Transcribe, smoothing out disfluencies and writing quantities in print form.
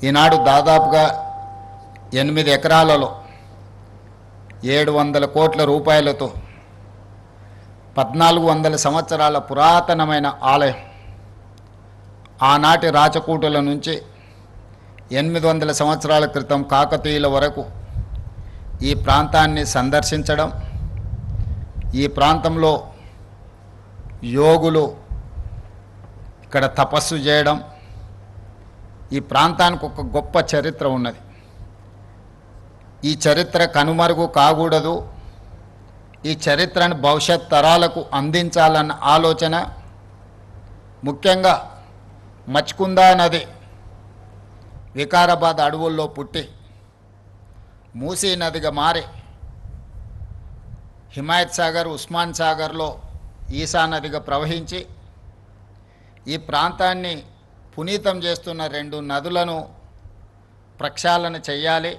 ఈనాడు దాదాపుగా 8 ఎకరాలలో 700 కోట్ల రూపాయలతో 1400 సంవత్సరాల పురాతనమైన ఆలయం ఆనాటి రాచకూటుల నుంచి 800 సంవత్సరాల క్రితం కాకతీయుల వరకు ఈ ప్రాంతాన్ని సందర్శించడం, ఈ ప్రాంతంలో యోగులు ఇక్కడ తపస్సు చేయడం, ఈ ప్రాంతానికి ఒక గొప్ప చరిత్ర ఉన్నది. ఈ చరిత్ర కనుమరుగు కాకూడదు, ఈ చరిత్రను భవిష్యత్ తరాలకు అందించాలన్న ఆలోచన ముఖ్యంగా మచ్కుందా నది వికారాబాద్ అడవుల్లో పుట్టి మూసీ నదిగా మారి హిమాయత్ సాగర్, ఉస్మాన్ సాగర్లో ఈసా నదిగా ప్రవహించి ఈ ప్రాంతాన్ని పునీతం చేస్తున్న 2 నదులను ప్రక్షాళన చేయాలి.